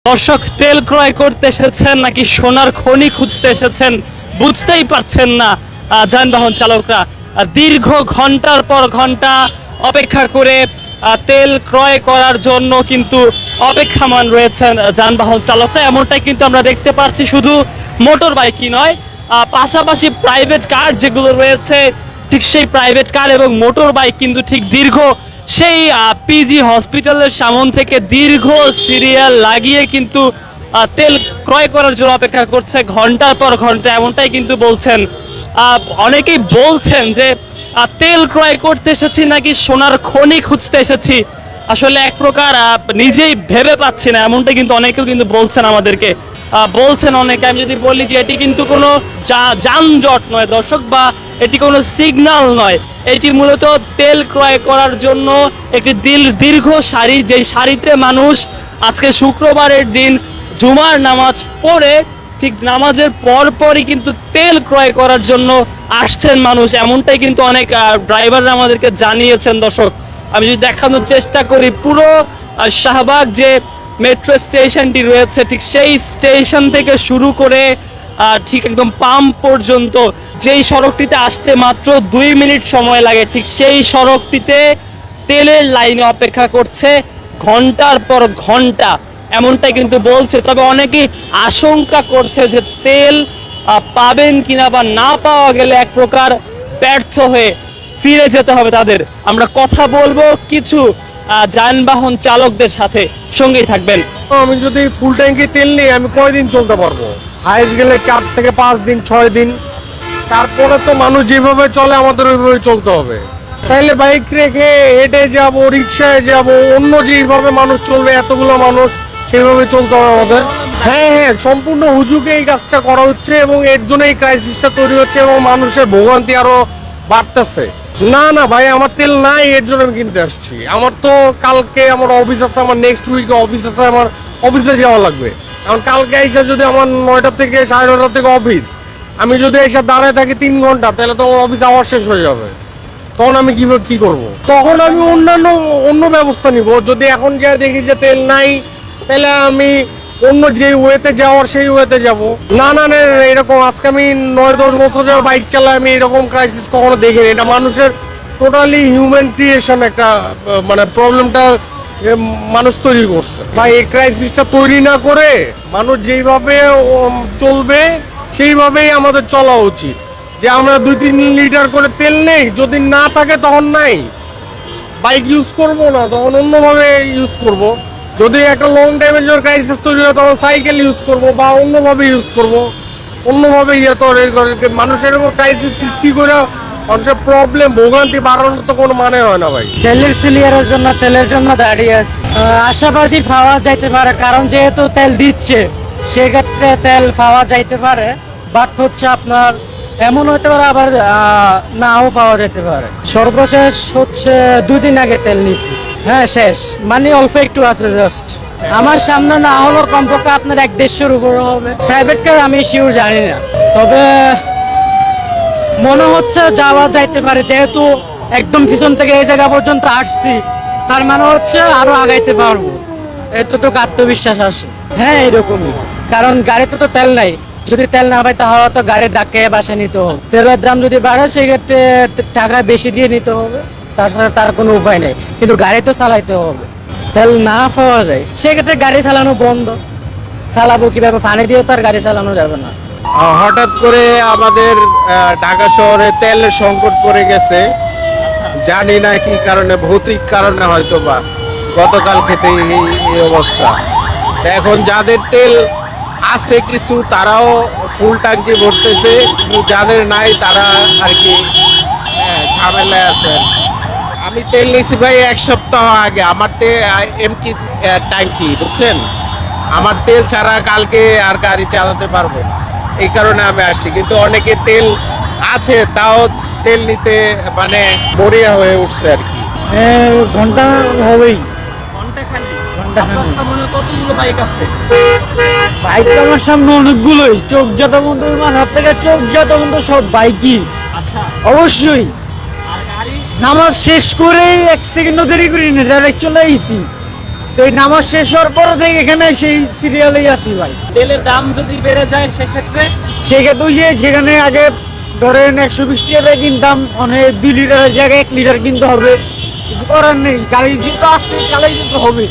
দর্শক, তেল ক্রয় করতে এসেছেন নাকি সোনার খনি খুঁজতে এসেছেন বুঝতেই পারছেন না যানবাহন চালকরা। দীর্ঘ ঘন্টার পর ঘন্টা অপেক্ষা করে তেল ক্রয় করার জন্য কিন্তু অপেক্ষামান রয়েছেন যানবাহন চালকরা। এমনটাই কিন্তু আমরা দেখতে পাচ্ছি। শুধু মোটর বাইকই নয়, পাশাপাশি প্রাইভেট কার যেগুলো রয়েছে, ঠিক সেই প্রাইভেট কার এবং মোটর বাইক কিন্তু ঠিক দীর্ঘ সেই পিজি হসপিটালের সামনে থেকে দীর্ঘ সিরিয়াল লাগিয়ে কিন্তু তেল ক্রয় করার জন্য অপেক্ষা করছে ঘন্টার পর ঘন্টা। এমনটাই কিন্তু বলছেন। অনেকেই বলছেন যে তেল ক্রয় করতে এসেছি নাকি সোনার খনি খুঁজতে এসেছি। আসলে এক প্রকার নিজেই ভেবে পাচ্ছি না, এমনটা কিন্তু অনেকেও কিন্তু বলছেন আমাদেরকে। বলছেন অনেকে, আমি যদি বলি যে এটি কিন্তু কোনো যানজট নয় দর্শক, বা এটি কোনো সিগন্যাল নয়, এটি মূলত তেল ক্রয় করার জন্য একটি দীর্ঘ সারি, যেই সারিতে মানুষ আজকে শুক্রবারের দিন জুমার নামাজ পড়ে ঠিক নামাজের পরপরই কিন্তু তেল ক্রয় করার জন্য আসছেন মানুষ। এমনটাই কিন্তু অনেক ড্রাইভাররা আমাদেরকে জানিয়েছেন দর্শক। আমি যদি দেখানোর চেষ্টা করি, পুরো শাহবাগ যে মেট্রো স্টেশনটি রয়েছে ঠিক সেই স্টেশন থেকে শুরু করে ঠিক একদম পাম্প পর্যন্ত, যেই সড়কটিতে আসতে মাত্র 2 মিনিট সময় লাগে, ঠিক সেই সড়কটিতে তেলের লাইনে অপেক্ষা করছে ঘন্টার পর ঘন্টা। এমনটাই কিন্তু বলছে। তবে অনেকেই আশঙ্কা করছে যে তেল পাবেন কিনা, বা না পাওয়া গেলে এক প্রকার ব্যর্থ হয়ে ফিরে যেতে হবে তাদের। আমরা কথা বলবো কিছু যানবাহন চালকদের সাথে, সঙ্গেই থাকবেন। আমি যদি ফুল ট্যাঙ্কি তেল নিই, আমি কয়দিন চলতে পারবো? হাইস্ট গেলে 4 থেকে 5 দিন, 6 দিন। তারপরে তো মানুষ যেভাবে চলে আমাদের ওইভাবে চলতে হবে। তাইলে বাইক রেখে হেঁটে যাব, রিক্সায় যাব, অন্য যেভাবে মানুষ চলবে, এতগুলো মানুষ, সেইভাবে চলতে হবে আমাদের। হ্যাঁ হ্যাঁ, সম্পূর্ণ হুজুকে এই কাজটা করা হচ্ছে এবং এর জন্য এই ক্রাইসিসটা তৈরি হচ্ছে এবং মানুষের ভোগান্তি আরো বাড়তেছে। না না ভাই, আমার তেল নাই, এর জন্য আমি কিনতে আসছি। আমার তো কালকে আমার অফিস আছে, আমার নেক্সট উইকে অফিস আছে, আমার অফিসে যাওয়া লাগবে। এখন কালকে এসে যদি আমার 9টা থেকে 9:30 থেকে অফিস, আমি যদি এসে দাঁড়ায় থাকি 3 ঘন্টা, তাহলে তো আমার অফিস আওয়ার শেষ হয়ে যাবে। তখন আমি কি করব? তখন আমি অন্য ব্যবস্থা নিব। যদি এখন যা দেখি যে তেল নাই, তাহলে আমি অন্য যে ওয়েতে যাওয়ার সেই ওয়েতে যাব। না না না, এরকম আজকে আমি 9-10 বছর বাইক চালাই, আমি এরকম ক্রাইসিস কখনো দেখিনি। এটা মানুষের টোটালি হিউম্যান ক্রিয়েশন, একটা মানে প্রবলেমটা মানুষ তৈরি করছে। ভাই, এই ক্রাইসিসটা তৈরি না করে মানুষ যেইভাবে চলবে সেইভাবেই আমাদের চলা উচিত। যে আমরা 2-3 লিটার করে তেল নেই, যদি না থাকে তখন নাই, বাইক ইউজ করব না, তখন অন্যভাবে ইউজ করব। যদি একটা লং টাইমের জন্য ক্রাইসিস তৈরি হয়, তখন সাইকেল ইউজ করব বা অন্যভাবে ইউজ করব। অন্যভাবে মানুষের উপর ক্রাইসিস সৃষ্টি করে মানুষের প্রবলেম ভোগান্তি বাড়ানোর তো কোনো মানে হয় না ভাই। তেলের সিলিয়ারের জন্য, তেলের জন্য দাঁড়িয়ে আছি। আশাবাদী পাওয়া যাইতে পারে, কারণ যেহেতু তেল দিচ্ছে সেক্ষেত্রে তেল পাওয়া যাইতে পারে। বাট হচ্ছে আপনার এমন হতে পারে আবার নাও পাওয়া যেতে পারে। সর্বশেষ হচ্ছে 2 দিন আগে তেল নিছি। হ্যাঁ, শেষ মানে অল্প একটু আছে জাস্ট। আমার সামনে না হলো কমপক্ষে আপনার 1-150 উপরে হবে। প্রাইভেট কার আমি শিওর জানি না, তবে মনে হচ্ছে যাওয়া যাইতে পারে। যেহেতু একদম পিছন থেকে এই জায়গা পর্যন্ত আসছি, তার মানে হচ্ছে আরো আগাইতে পারবো, এতটুকু আত্মবিশ্বাস আসে। হ্যাঁ, এরকমই। কারণ গাড়িতে তো তেল নাই, যদি তেল না পাই তাহলে তো গাড়ি ধাক্কে বাসে নিতে হবে। তেলের দাম যদি বাড়ে সেক্ষেত্রে টাকা বেশি দিয়ে নিতে হবে, তাছাড়া তার কোনো উপায় নেই। কিন্তু গাড়ি তো চালাইতে হবে। তেল না পাওয়া যায় সেক্ষেত্রে গাড়ি চালানো বন্ধ। চালাবো কিভাবে? পানি দিয়ে তো আর গাড়ি চালানো যাবে না। হঠাৎ করে আমাদের ঢাকা শহরে তেলের সংকট পড়ে গেছে। জানি না কি কারণে, ভৌতিক কারণে হয়তো বা গতকাল খেতে এই অবস্থা। এখন যাদের তেল আছে কিছু, তারাও ফুল ট্যাঙ্কি ভরতেছে, কিন্তু যাদের নাই তারা আর কি ঝামেলায় আছে। আমি তেল নিয়েছি ভাই 1 সপ্তাহ আগে। আমার এমটি ট্যাঙ্কি, বুঝছেন? আমার তেল ছাড়া কালকে আর গাড়ি চালাতে পারবো না, এই কারণে আমি আসছি। কিন্তু অনেকে তেল আছে, তাও তেল নিতে মানে মরিয়া হয়ে উঠছে আর কি। ঘন্টা হবেই। কতগুলো বাইক আছে? বাইক তো আমার সামনে অনেকগুলোই, চোখ যত বন্ধু, হাত থেকে চোখ যত বন্ধু সব বাইকই। আচ্ছা, অবশ্যই আর গাড়ি? নামাজ শেষ করেই 1 সেকেন্ড দেরি করি না, ডাইরেক্ট চলে আইছি। তো এই নামাজ শেষ হওয়ার পর থেকে এখানে সেই সিরিয়ালেই আছি ভাই। তেলের দাম যদি বেড়ে যায় সেক্ষেত্রে সেক্ষেত্রে ওই যে যেখানে আগে ধরেন 120 টাকা কিনতাম, মানে 2 লিটারের জায়গায় 1 লিটার কিনতে হবে, কিছু করার নেই, গাড়ি যেহেতু আসছে গাড়ি কিন্তু হবে।